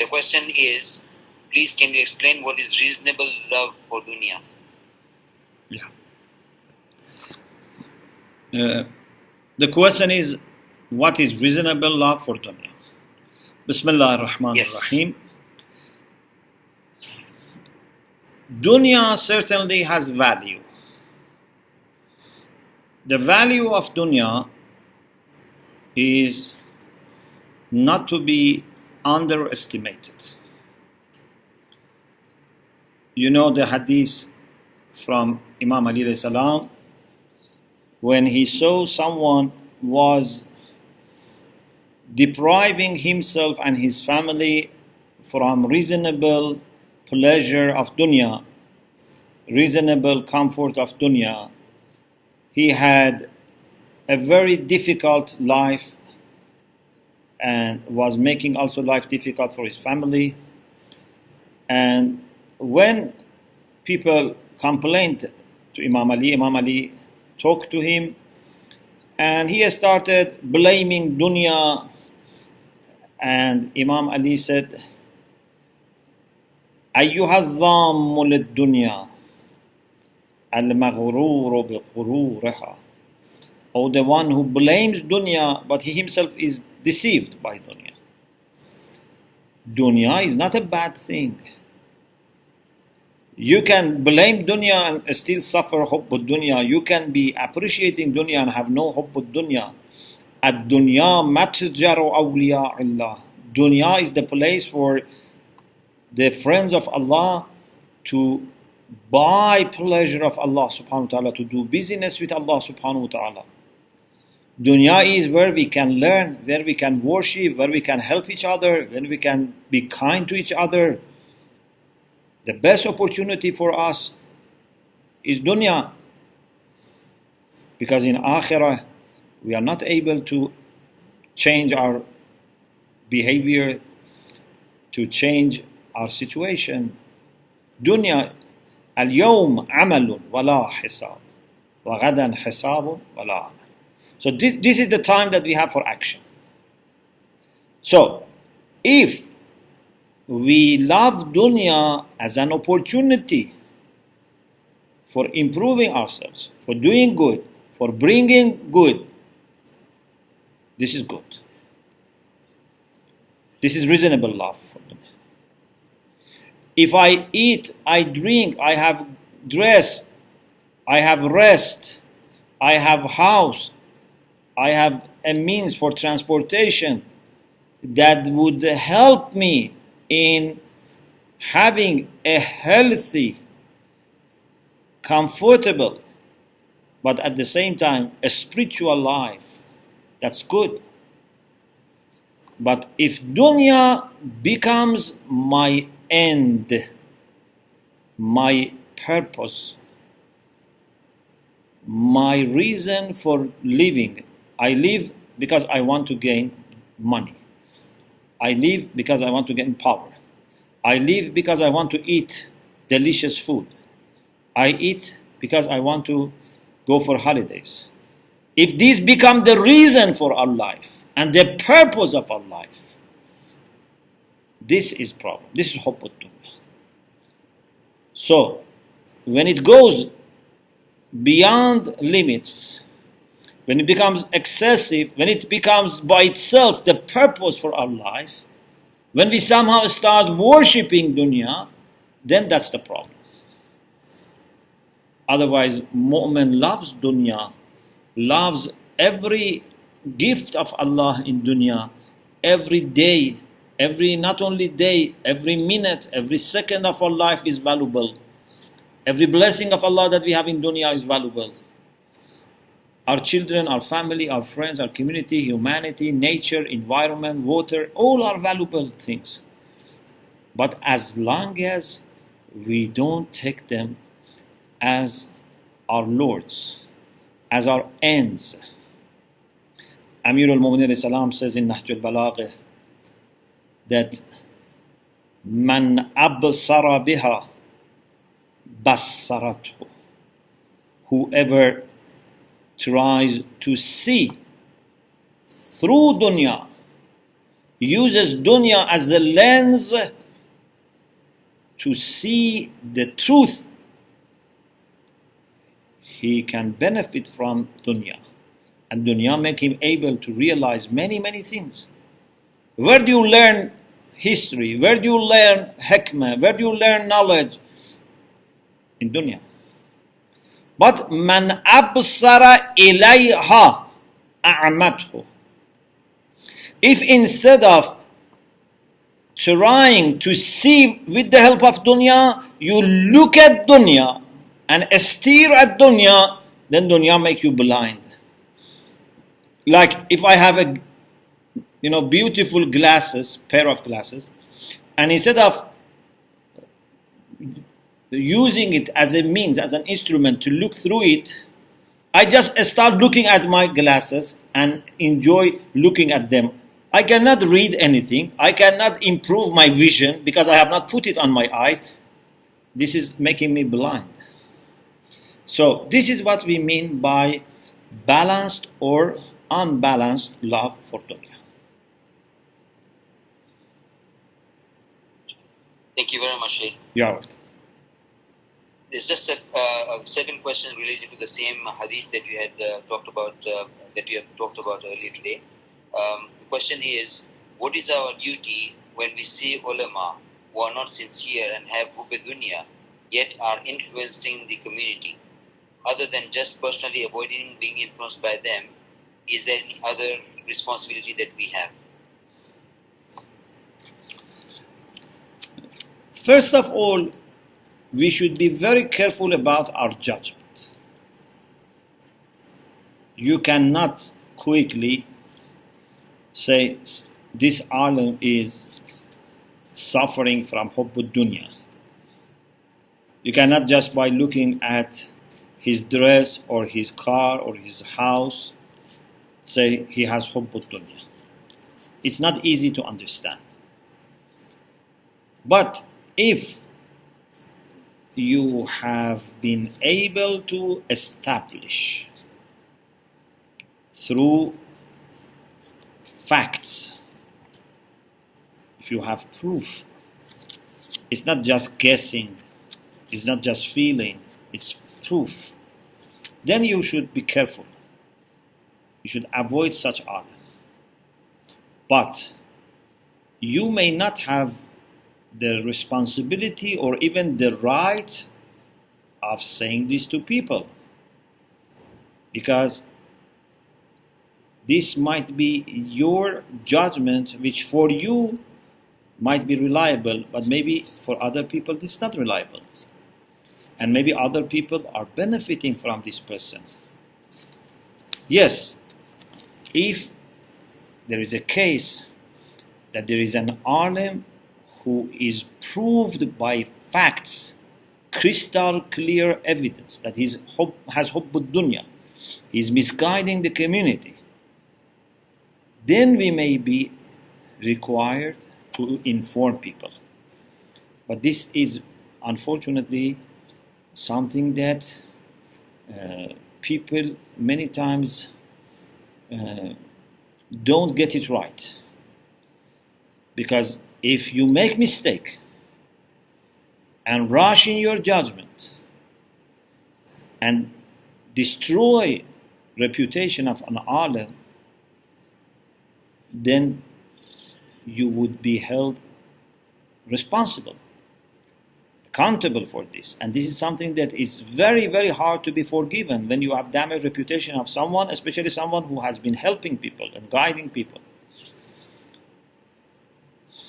the question is, please can you explain what is reasonable love for dunya? Yeah. The question is, what is reasonable love for dunya? Bismillah ar-Rahman ar-Rahim. Dunya certainly has value. The value of dunya is not to be underestimated. You know the hadith from Imam Ali alayhi salam, when he saw someone was depriving himself and his family from reasonable pleasure of dunya, reasonable comfort of dunya. He had a very difficult life and was making also life difficult for his family. And when people complained to Imam Ali talked to him and he started blaming dunya. And Imam Ali said, أيها الضام للدنيا المغرور بغرورها. Or the one who blames dunya, but he himself is deceived by dunya. Dunya is not a bad thing. You can blame dunya and still suffer hubb dunya. You can be appreciating dunya and have no hubb dunya. Ad-dunya matjaru awliya Allah. Dunya is the place for the friends of Allah to buy pleasure of Allah subhanahu wa ta'ala, to do business with Allah subhanahu wa ta'ala. Dunya is where we can learn, where we can worship, where we can help each other, where we can be kind to each other. The best opportunity for us is dunya. Because in akhirah, we are not able to change our behavior, to change our situation. Dunya, al-yawm amalun wala hisab, wa ghadan hisabun wala amal. So this is the time that we have for action. So, if we love dunya as an opportunity for improving ourselves, for doing good, for bringing good, this is good. This is reasonable love for dunya. If I eat, I drink, I have dress, I have rest, I have house, I have a means for transportation that would help me in having a healthy, comfortable, but at the same time a spiritual life, that's good. But if dunya becomes my end, my purpose, my reason for living, I live because I want to gain money. I live because I want to gain power. I live because I want to eat delicious food. I eat because I want to go for holidays. If these become the reason for our life and the purpose of our life, this is problem. This is hubb dunya. So, when it goes beyond limits, when it becomes excessive, when it becomes by itself the purpose for our life, when we somehow start worshipping dunya, then that's the problem. Otherwise, mu'min loves dunya, loves every gift of Allah in dunya, every day, not only day, every minute, every second of our life is valuable. Every blessing of Allah that we have in dunya is valuable. Our children, our family, our friends, our community, humanity, nature, environment, water, all are valuable things. But as long as we don't take them as our lords, as our ends. Amir al-Mu'minin salam says in Nahj al-Balagh that man absara biha bassarathu. Whoever tries to see through dunya, uses dunya as a lens to see the truth, he can benefit from dunya. And dunya make him able to realize many, many things. Where do you learn history? Where do you learn hikmah? Where do you learn knowledge? In dunya. But man absara ilayha a'mathu. If instead of trying to see with the help of dunya, you look at dunya and stare at dunya, then dunya make you blind. Like if I have a beautiful glasses, pair of glasses, and instead of using it as a means, as an instrument to look through it, I just start looking at my glasses and enjoy looking at them. I cannot read anything. I cannot improve my vision because I have not put it on my eyes. This is making me blind. So this is what we mean by balanced or unbalanced love for dunya. Thank you very much, Sheikh. You're welcome. There's just a second question related to the same hadith that you had talked about earlier today. The question is, what is our duty when we see ulama who are not sincere and have hubb dunya, yet are influencing the community? Other than just personally avoiding being influenced by them, is there any other responsibility that we have? First of all, we should be very careful about our judgment. You cannot quickly say this alim is suffering from hubb dunya. You cannot just by looking at his dress or his car or his house say he has hubb dunya. It's not easy to understand. But if you have been able to establish through facts, if you have proof, it's not just guessing, it's not just feeling, it's proof, then you should be careful. You should avoid such alim. But you may not have the responsibility or even the right of saying this to people, because this might be your judgment, which for you might be reliable, but maybe for other people it's not reliable, and maybe other people are benefiting from this person. Yes, if there is a case that there is an alim who is proved by facts, crystal clear evidence that he has hubb dunya, he's misguiding the community, then we may be required to inform people. But this is unfortunately something that people many times don't get it right. Because if you make mistake and rush in your judgment and destroy reputation of an alim, then you would be held responsible, accountable for this. And this is something that is very, very hard to be forgiven when you have damaged reputation of someone, especially someone who has been helping people and guiding people.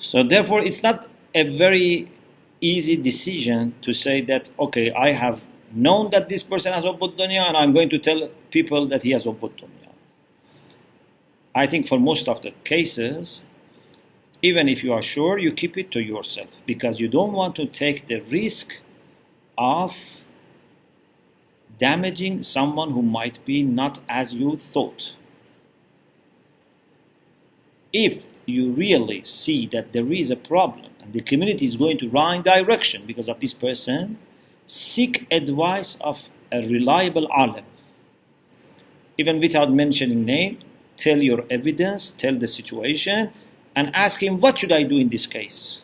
So therefore, it's not a very easy decision to say that, okay, I have known that this person has hubb dunya and I'm going to tell people that he has hubb dunya. I think for most of the cases, even if you are sure, you keep it to yourself, because you don't want to take the risk of damaging someone who might be not as you thought. If you really see that there is a problem and the community is going to wrong direction because of this person, seek advice of a reliable alim. Even without mentioning name, tell your evidence, tell the situation, and ask him, what should I do in this case?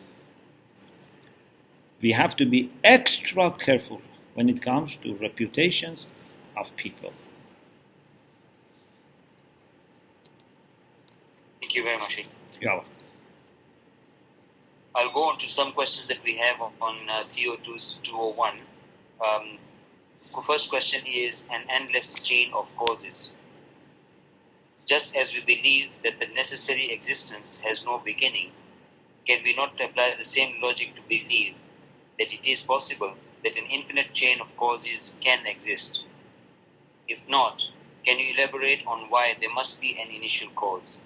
We have to be extra careful when it comes to reputations of people. Thank you very much. Yeah. I'll go on to some questions that we have on Theo 201. The first question is an endless chain of causes. Just as we believe that the necessary existence has no beginning, can we not apply the same logic to believe that it is possible that an infinite chain of causes can exist? If not, can you elaborate on why there must be an initial cause?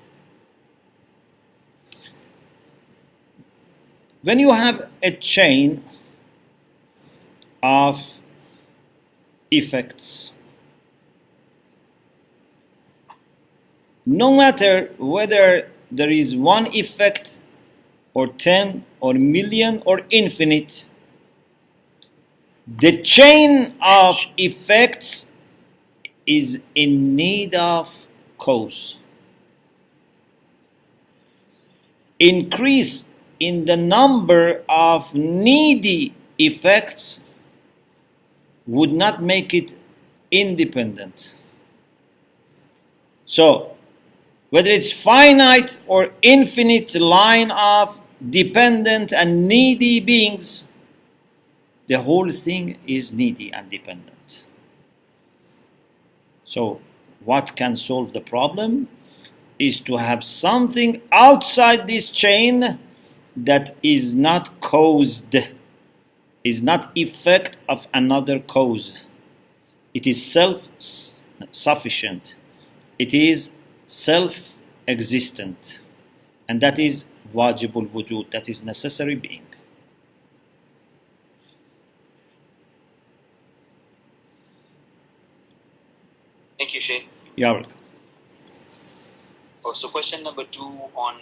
When you have a chain of effects, no matter whether there is one effect or 10 or million or infinite, the chain of effects is in need of cause. Increase in the number of needy effects would not make it independent. So, whether it's finite or infinite line of dependent and needy beings, the whole thing is needy and dependent. So, what can solve the problem is to have something outside this chain that is not caused, is not effect of another cause. It is self-sufficient. It is self-existent. And that is wajibul wujud, that is necessary being. Thank you, Sheikh. You're welcome. So question number 2 on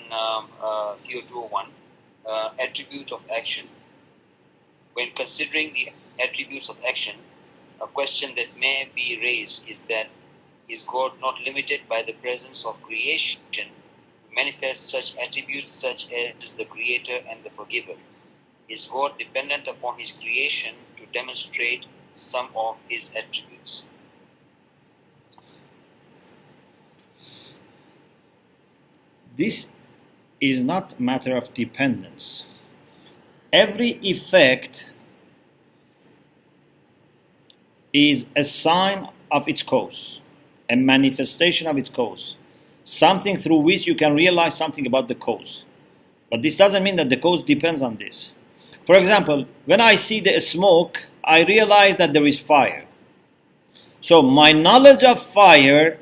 Theo 201, attribute of action. When considering the attributes of action, a question that may be raised is that, is God not limited by the presence of creation to manifest such attributes such as the creator and the forgiver? Is God dependent upon his creation to demonstrate some of his attributes? This is not a matter of dependence. Every effect is a sign of its cause, a manifestation of its cause, something through which you can realize something about the cause. But this doesn't mean that the cause depends on this. For example, when I see the smoke, I realize that there is fire. So my knowledge of fire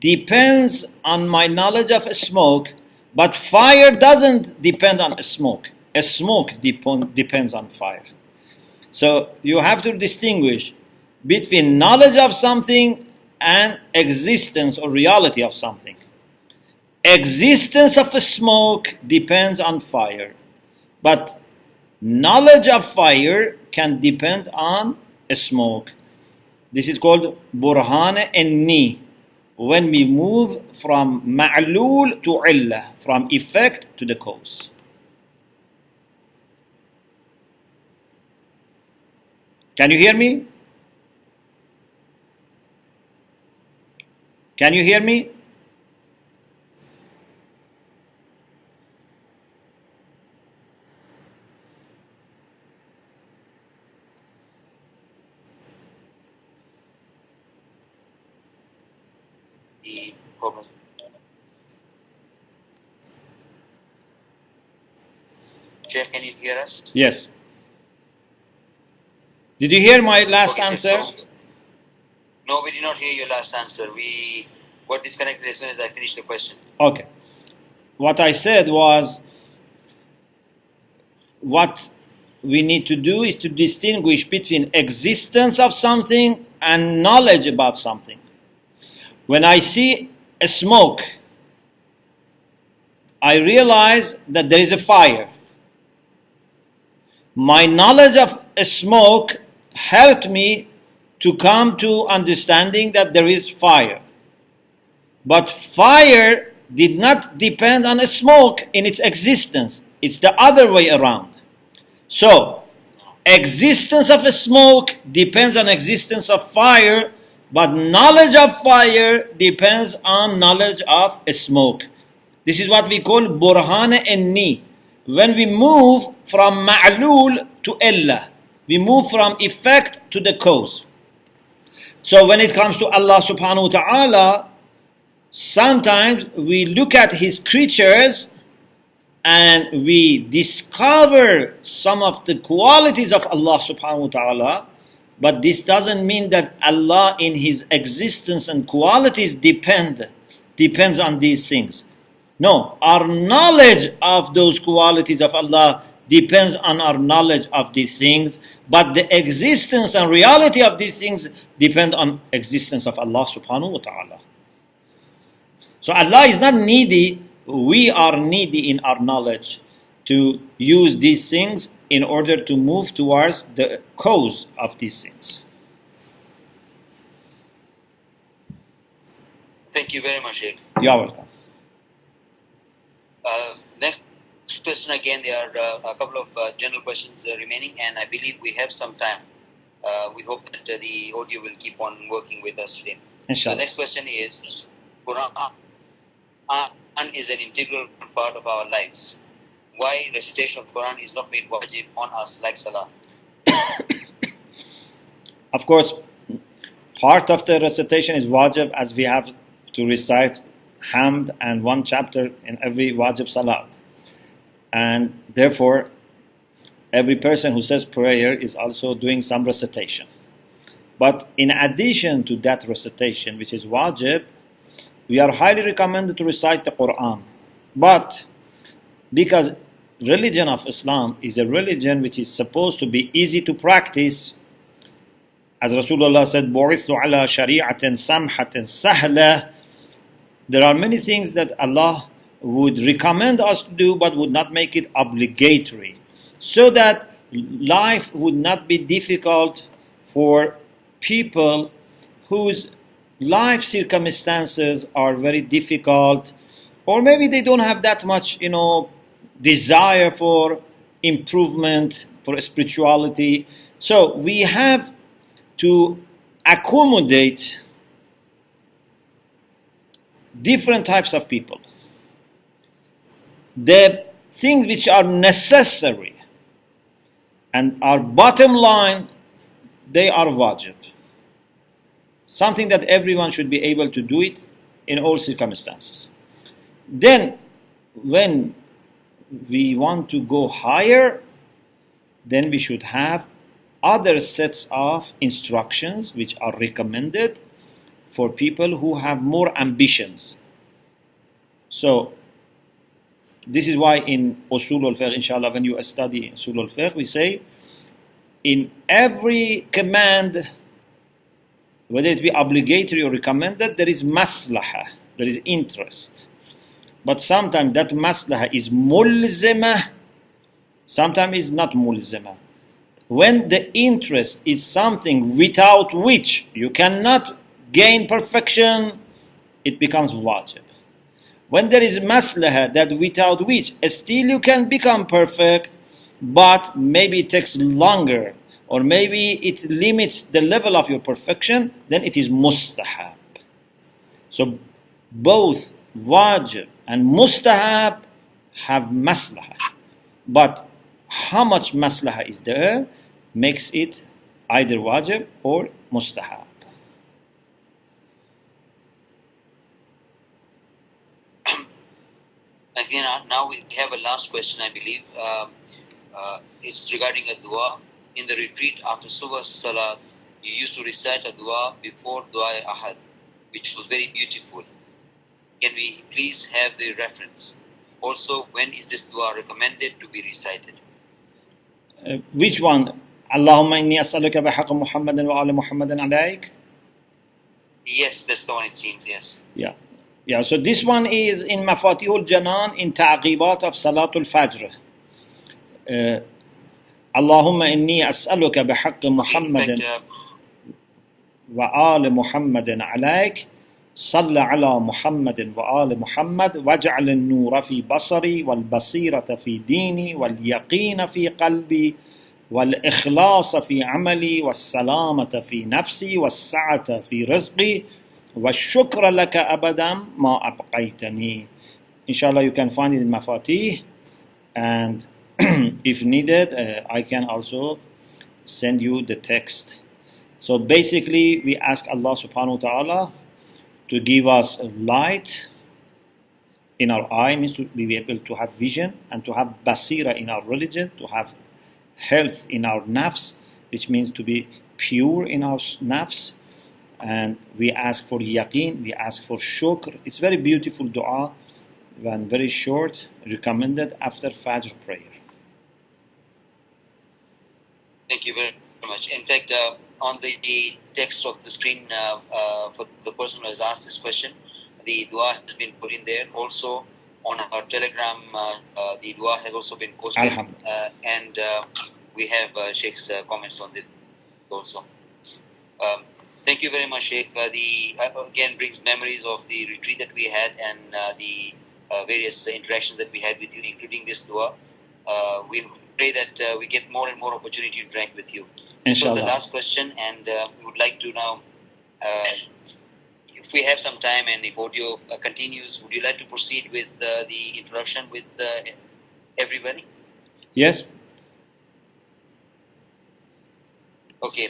depends on my knowledge of smoke, but fire doesn't depend on smoke. A smoke depends on fire. So you have to distinguish between knowledge of something and existence or reality of something. Existence of a smoke depends on fire, but knowledge of fire can depend on a smoke. This is called burhan enni, when we move from ma'lul to illah, from effect to the cause. Can you hear me? Can you hear me? Sheikh, can you hear us? Yes. Did you hear my last answer? No, we did not hear your last answer. We got disconnected as soon as I finished the question. Okay. What I said was, what we need to do is to distinguish between existence of something and knowledge about something. When I see a smoke, I realize that there is a fire. My knowledge of a smoke helped me to come to understanding that there is fire. But fire did not depend on smoke in its existence. It's the other way around. So, existence of smoke depends on existence of fire, but knowledge of fire depends on knowledge of smoke. This is what we call burhan enni. When we move from ma'lul to illah, we move from effect to the cause. So when it comes to Allah subhanahu wa ta'ala, sometimes we look at his creatures and we discover some of the qualities of Allah subhanahu wa ta'ala, but this doesn't mean that Allah in his existence and qualities depends on these things. No, our knowledge of those qualities of Allah depends on our knowledge of these things, but the existence and reality of these things depend on existence of Allah subhanahu wa ta'ala. So Allah is not needy, we are needy in our knowledge to use these things in order to move towards the cause of these things. Thank you very much, Sheikh. You're welcome. Next question again, there are a couple of general questions remaining, and I believe we have some time. We hope that the audio will keep on working with us today. Inshallah. So the next question is, Quran is an integral part of our lives. Why recitation of Quran is not made wajib on us like Salah? Of course, part of the recitation is wajib, as we have to recite Hamd and one chapter in every wajib salat. And therefore, every person who says prayer is also doing some recitation. But in addition to that recitation, which is wajib, we are highly recommended to recite the Quran. But because religion of Islam is a religion which is supposed to be easy to practice, as Rasulullah said, بُعِثْتُ عَلَى شَرِيعَةٍ سَمْحَةٍ سَهْلَةٍ. There are many things that Allah would recommend us to do but would not make it obligatory, so that life would not be difficult for people whose life circumstances are very difficult, or maybe they don't have that much, desire for improvement, for spirituality. So we have to accommodate different types of people. The things which are necessary and our bottom line, they are wajib. Something that everyone should be able to do it in all circumstances. Then, when we want to go higher, then we should have other sets of instructions which are recommended for people who have more ambitions. So, this is why in Usul al-Fiqh, inshallah, when you study Usul al-Fiqh, we say, in every command, whether it be obligatory or recommended, there is maslahah, there is interest. But sometimes that maslahah is mulzimah, sometimes is not mulzimah. When the interest is something without which you cannot gain perfection, it becomes wajib. When there is maslahah that without which still you can become perfect, but maybe it takes longer, or maybe it limits the level of your perfection, then it is mustahab. So both wajib and mustahab have maslahah. But how much maslahah is there makes it either wajib or mustahab. And then now we have a last question, I believe. It's regarding a dua. In the retreat after Subh Salat, you used to recite a dua before Dua Ahad, which was very beautiful. Can we please have the reference? Also, when is this dua recommended to be recited? Which one? Allahumma inni as'aluka bihaqq Muhammadin wa ali Muhammadin alayk? Yes, that's the one, it seems, yes. Yeah, so this one is in Mafatihul Janan in Ta'qibat of Salatul Fajr. Allahumma inni as'aluka bihaqq Muhammadin wa ali Muhammadin alayk. صل على محمد وآل محمد واجعل النور في بصري والبصيرة في ديني واليقين في قلبي والإخلاص في عملي والسلامة في نفسي والسعة في رزقي والشكر لك أبدا ما أبقيتني. Inshallah, you can find it in Mafatih, and if needed, I can also send you the text. So basically, we ask Allah subhanahu wa ta'ala to give us light in our eye, means to be able to have vision, and to have basira in our religion, to have health in our nafs, which means to be pure in our nafs. And we ask for yaqeen, we ask for shukr. It's very beautiful dua, and very short, recommended after Fajr prayer. Thank you very much. In fact, on the text of the screen for the person who has asked this question, the dua has been put in there. Also, on our Telegram, the dua has also been posted. And we have Sheikh's comments on this also. Thank you very much, Sheikh. Again brings memories of the retreat that we had and the various interactions that we had with you, including this dua. We pray that we get more and more opportunity to interact with you. This was the last question, and we would like to now, if we have some time and if audio continues, would you like to proceed with the introduction with everybody? Yes. Okay.